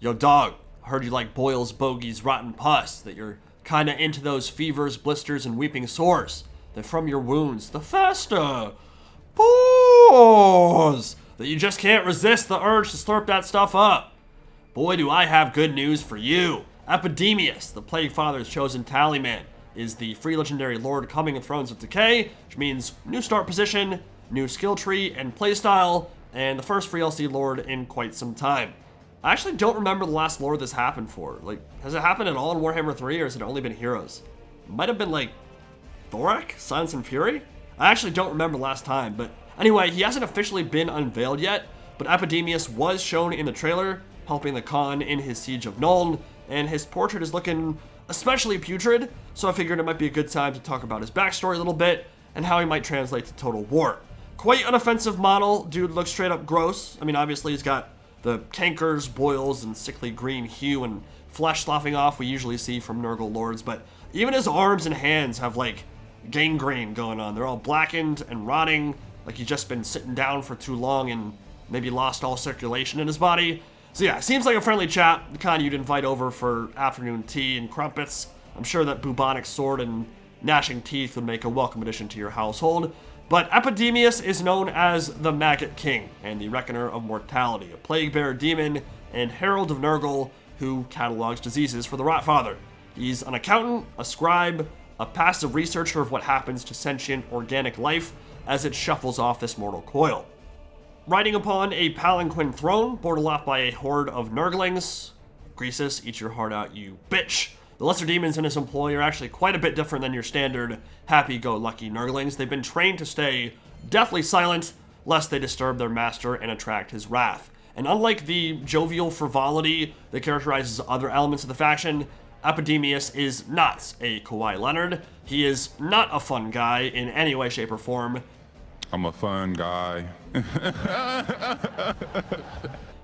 Yo, dog, I heard you like boils, bogies, rotten pus, that you're kinda into those fevers, blisters, and weeping sores, that from your wounds, the fester, pores, that you just can't resist the urge to slurp that stuff up. Boy, do I have good news for you. Epidemius, the Plague Father's chosen Tallyman, is the free legendary lord coming in Thrones of Decay, which means new start position, new skill tree and playstyle, and the first free LC lord in quite some time. I actually don't remember the last lord this happened for. Like, has it happened at all in Warhammer 3, or has it only been heroes? It might have been like Thorak, Silence and Fury? I actually don't remember last time, but anyway, he hasn't officially been unveiled yet, but Epidemius was shown in the trailer, helping the Khan in his siege of Nuln, and his portrait is looking especially putrid, so I figured it might be a good time to talk about his backstory a little bit, and how he might translate to Total War. Quite an offensive model, dude looks straight up gross. I mean, obviously he's got the cankers, boils, and sickly green hue and flesh sloughing off we usually see from Nurgle lords, but even his arms and hands have like gangrene going on. They're all blackened and rotting, like he's just been sitting down for too long and maybe lost all circulation in his body. So yeah, seems like a friendly chap, the kind you'd invite over for afternoon tea and crumpets. I'm sure that bubonic sword and gnashing teeth would make a welcome addition to your household. But Epidemius is known as the Maggot King and the Reckoner of Mortality, a plague-bearer demon and herald of Nurgle who catalogs diseases for the Rotfather. He's an accountant, a scribe, a passive researcher of what happens to sentient organic life as it shuffles off this mortal coil. Riding upon a palanquin throne, bordered aloft by a horde of Nurglings, Greasus, eat your heart out, you bitch. The lesser demons in his employ are actually quite a bit different than your standard happy-go-lucky Nurglings. They've been trained to stay deathly silent, lest they disturb their master and attract his wrath. And unlike the jovial frivolity that characterizes other elements of the faction, Epidemius is not a Kawhi Leonard. He is not a fun guy in any way, shape, or form. I'm a fun guy.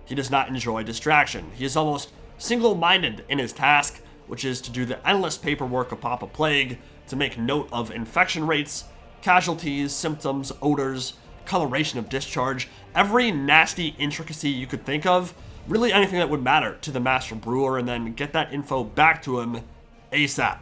He does not enjoy distraction. He is almost single-minded in his task, which is to do the endless paperwork of Papa Plague to make note of infection rates, casualties, symptoms, odors, coloration of discharge, every nasty intricacy you could think of, really anything that would matter to the Master Brewer, and then get that info back to him ASAP,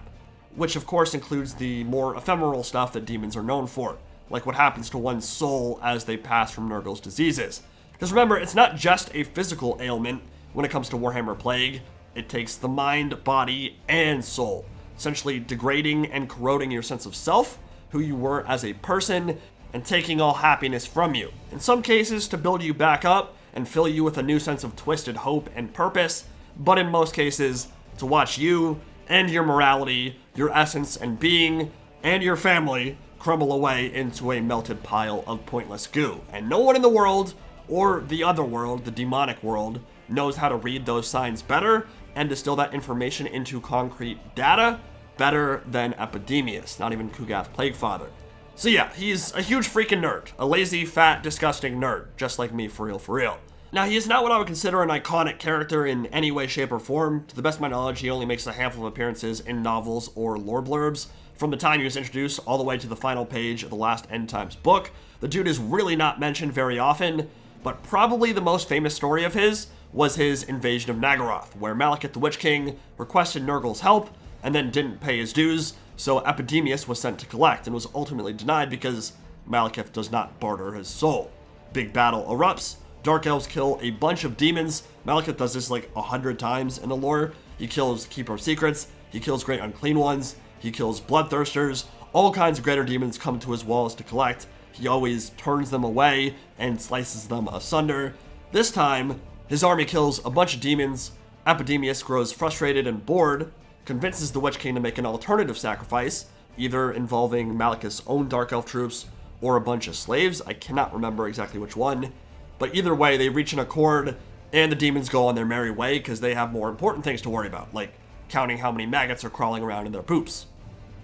which of course includes the more ephemeral stuff that demons are known for, like what happens to one's soul as they pass from Nurgle's diseases. Because remember, it's not just a physical ailment when it comes to Warhammer Plague. It takes the mind, body, and soul, essentially degrading and corroding your sense of self, who you were as a person, and taking all happiness from you. In some cases, to build you back up and fill you with a new sense of twisted hope and purpose, but in most cases, to watch you and your morality, your essence and being, and your family crumble away into a melted pile of pointless goo. And no one in the world, or the other world, the demonic world, knows how to read those signs better and distill that information into concrete data better than Epidemius, not even Kugath Plaguefather. So yeah, he's a huge freaking nerd, a lazy, fat, disgusting nerd, just like me, for real, for real. Now, he is not what I would consider an iconic character in any way, shape, or form. To the best of my knowledge, he only makes a handful of appearances in novels or lore blurbs. From the time he was introduced all the way to the final page of the last End Times book, the dude is really not mentioned very often, but probably the most famous story of his was his invasion of Nagaroth, where Malekith the Witch King requested Nurgle's help and then didn't pay his dues, so Epidemius was sent to collect and was ultimately denied because Malekith does not barter his soul. Big battle erupts, Dark Elves kill a bunch of demons. Malekith does this like 100 times in the lore. He kills Keeper of Secrets, he kills Great Unclean Ones, he kills Bloodthirsters, all kinds of greater demons come to his walls to collect. He always turns them away and slices them asunder. This time, his army kills a bunch of demons. Epidemius grows frustrated and bored, convinces the Witch King to make an alternative sacrifice, either involving Malekith's own Dark Elf troops or a bunch of slaves. I cannot remember exactly which one. But either way, they reach an accord, and the demons go on their merry way because they have more important things to worry about, like counting how many maggots are crawling around in their poops.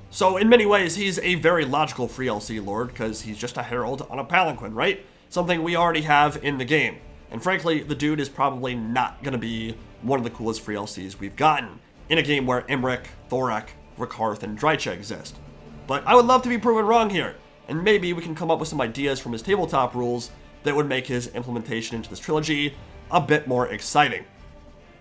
So in many ways, he's a very logical free LC lord because he's just a herald on a palanquin, right? Something we already have in the game. And frankly, the dude is probably not going to be one of the coolest free LCs we've gotten in a game where Imric, Thorak, Rakarth, and Drycha exist. But I would love to be proven wrong here, and maybe we can come up with some ideas from his tabletop rules that would make his implementation into this trilogy a bit more exciting.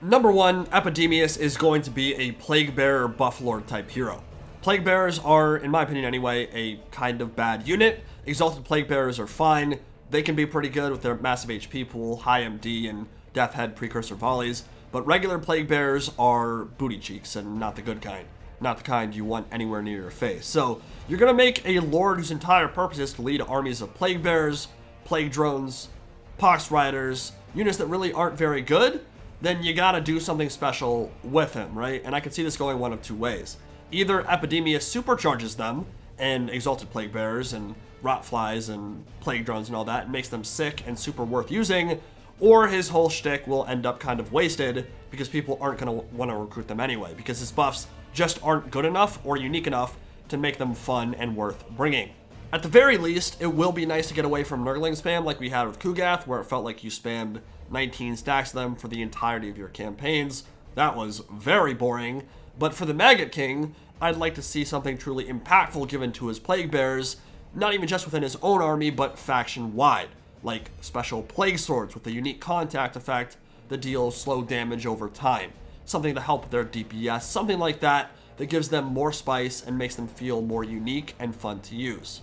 Number 1, Epidemius is going to be a Plague Bearer Buff Lord type hero. Plague Bearers are, in my opinion anyway, a kind of bad unit. Exalted Plague Bearers are fine. They can be pretty good with their massive HP pool, high MD, and Death Head precursor volleys. But regular Plague Bearers are booty cheeks and not the good kind. Not the kind you want anywhere near your face. So you're going to make a Lord whose entire purpose is to lead armies of Plague Bearers, Plague Drones, Pox Riders, units that really aren't very good. Then you got to do something special with him, right? And I can see this going one of two ways. Either Epidemius supercharges them and Exalted Plague Bearers and Rotflies and Plague Drones and all that and makes them sick and super worth using, or his whole shtick will end up kind of wasted because people aren't going to want to recruit them anyway because his buffs just aren't good enough or unique enough to make them fun and worth bringing. At the very least, it will be nice to get away from Nurgling spam like we had with Kugath, where it felt like you spammed 19 stacks of them for the entirety of your campaigns. That was very boring. But for the Maggot King, I'd like to see something truly impactful given to his Plague Bearers, not even just within his own army, but faction-wide, like special Plague Swords with a unique contact effect that deals slow damage over time, something to help their DPS, something like that gives them more spice and makes them feel more unique and fun to use.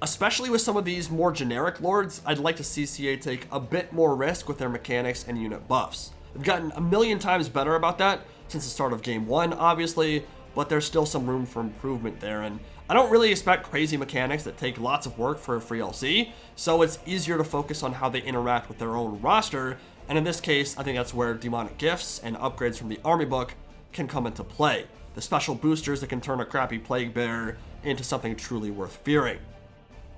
Especially with some of these more generic lords, I'd like to see CA take a bit more risk with their mechanics and unit buffs. They've gotten a million times better about that since the start of Game 1, obviously, but there's still some room for improvement there, and I don't really expect crazy mechanics that take lots of work for a free LC, so it's easier to focus on how they interact with their own roster, and in this case, I think that's where demonic gifts and upgrades from the army book can come into play. The special boosters that can turn a crappy Plague Bearer into something truly worth fearing.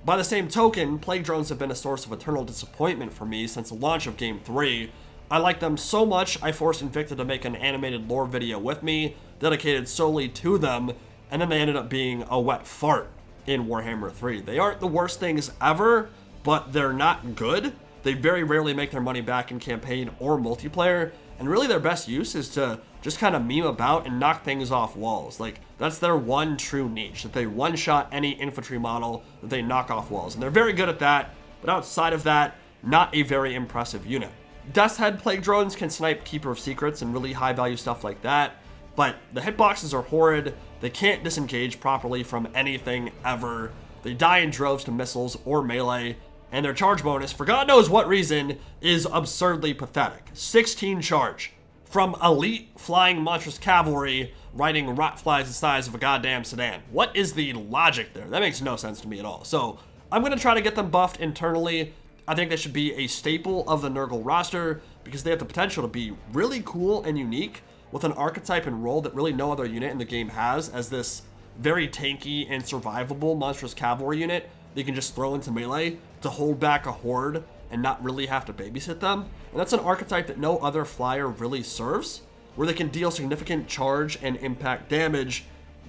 By the same token, Plague Drones have been a source of eternal disappointment for me since the launch of Game 3. I like them so much, I forced Invicta to make an animated lore video with me, dedicated solely to them, and then they ended up being a wet fart in Warhammer 3. They aren't the worst things ever, but they're not good. They very rarely make their money back in campaign or multiplayer, and really their best use is to just kind of meme about and knock things off walls. Like, that's their one true niche, that they one-shot any infantry model that they knock off walls. And they're very good at that, but outside of that, not a very impressive unit. Death's Head Plague Drones can snipe Keeper of Secrets and really high-value stuff like that, but the hitboxes are horrid, they can't disengage properly from anything ever, they die in droves to missiles or melee, and their charge bonus, for God knows what reason, is absurdly pathetic. 16 charge. From elite flying monstrous cavalry riding rotflies the size of a goddamn sedan. What is the logic there? That makes no sense to me at all. So I'm going to try to get them buffed internally. I think they should be a staple of the Nurgle roster because they have the potential to be really cool and unique with an archetype and role that really no other unit in the game has, as this very tanky and survivable monstrous cavalry unit that you can just throw into melee to hold back a horde and not really have to babysit them. And that's an archetype that no other flyer really serves, where they can deal significant charge and impact damage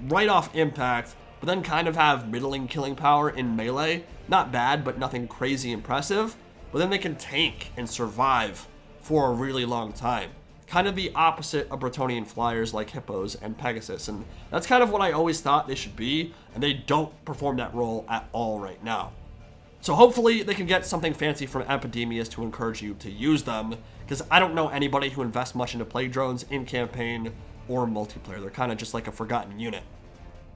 right off impact, but then kind of have middling killing power in melee. Not bad, but nothing crazy impressive. But then they can tank and survive for a really long time. Kind of the opposite of Bretonnian flyers like Hippos and Pegasus, and that's kind of what I always thought they should be, and they don't perform that role at all right now. So hopefully they can get something fancy from Epidemius to encourage you to use them, because I don't know anybody who invests much into Plague Drones in campaign or multiplayer. They're kind of just like a forgotten unit.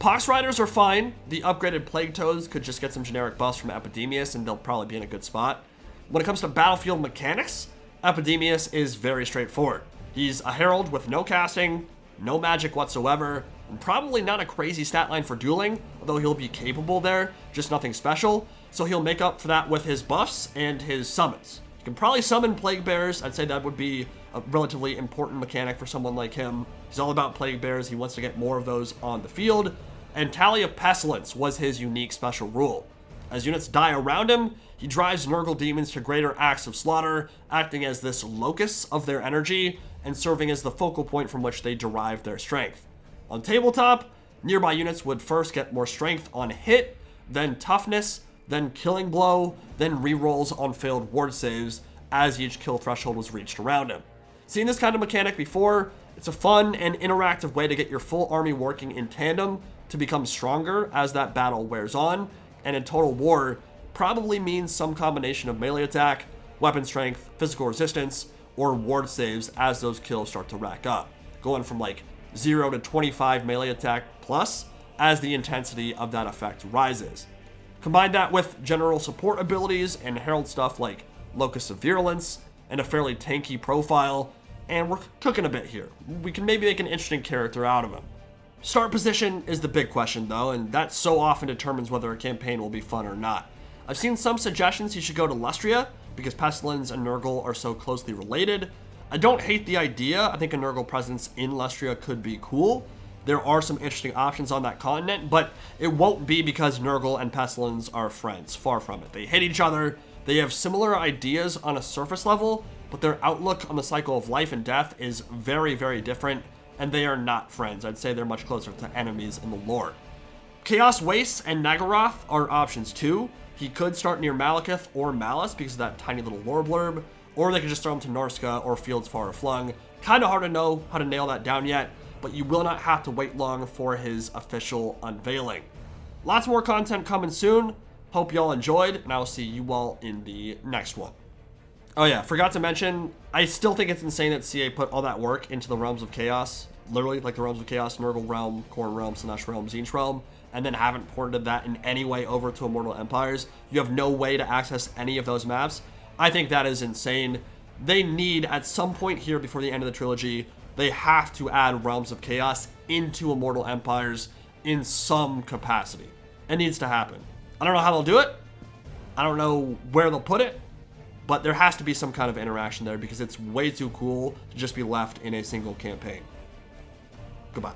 Pox Riders are fine. The upgraded Plague Toads could just get some generic buffs from Epidemius and they'll probably be in a good spot. When it comes to battlefield mechanics, Epidemius is very straightforward. He's a herald with no casting, no magic whatsoever, and probably not a crazy stat line for dueling, although he'll be capable there, just nothing special. So he'll make up for that with his buffs and his summons. You can probably summon Plague Bearers. I'd say that would be a relatively important mechanic for someone like him. He's all about Plague Bearers. He wants to get more of those on the field. And Tally of Pestilence was his unique special rule. As units die around him, he drives Nurgle demons to greater acts of slaughter, acting as this locus of their energy and serving as the focal point from which they derive their strength. On tabletop, nearby units would first get more strength on hit, then toughness, then killing blow, then rerolls on failed ward saves as each kill threshold was reached around him. Seen this kind of mechanic before, it's a fun and interactive way to get your full army working in tandem to become stronger as that battle wears on, and in Total War probably means some combination of melee attack, weapon strength, physical resistance, or ward saves as those kills start to rack up, going from like 0 to 25 melee attack plus as the intensity of that effect rises. Combine that with general support abilities and herald stuff like Locus of Virulence and a fairly tanky profile, and we're cooking a bit here. We can maybe make an interesting character out of him. Start position is the big question though, and that so often determines whether a campaign will be fun or not. I've seen some suggestions he should go to Lustria, because Pestilence and Nurgle are so closely related. I don't hate the idea. I think a Nurgle presence in Lustria could be cool. There are some interesting options on that continent, but it won't be because Nurgle and Pestilence are friends. Far from it. They hate each other. They have similar ideas on a surface level, but their outlook on the cycle of life and death is very, very different, and they are not friends. I'd say they're much closer to enemies in the lore. Chaos Wastes and Nagaroth are options too. He could start near Malekith or Malice because of that tiny little lore blurb, or they could just throw him to Norska or Fields Far Flung. Kind of hard to know how to nail that down yet, but you will not have to wait long for his official unveiling. Lots more content coming soon. Hope y'all enjoyed, and I will see you all in the next one. Oh yeah, forgot to mention, I still think it's insane that CA put all that work into the Realms of Chaos, literally like the Realms of Chaos, Nurgle Realm, Khorne Realm, Sinesh Realm, Tzeentch Realm, and then haven't ported that in any way over to Immortal Empires. You have no way to access any of those maps. I think that is insane. They need, at some point here before the end of the trilogy, they have to add Realms of Chaos into Immortal Empires in some capacity. It needs to happen. I don't know how they'll do it. I don't know where they'll put it, but there has to be some kind of interaction there because it's way too cool to just be left in a single campaign. Goodbye.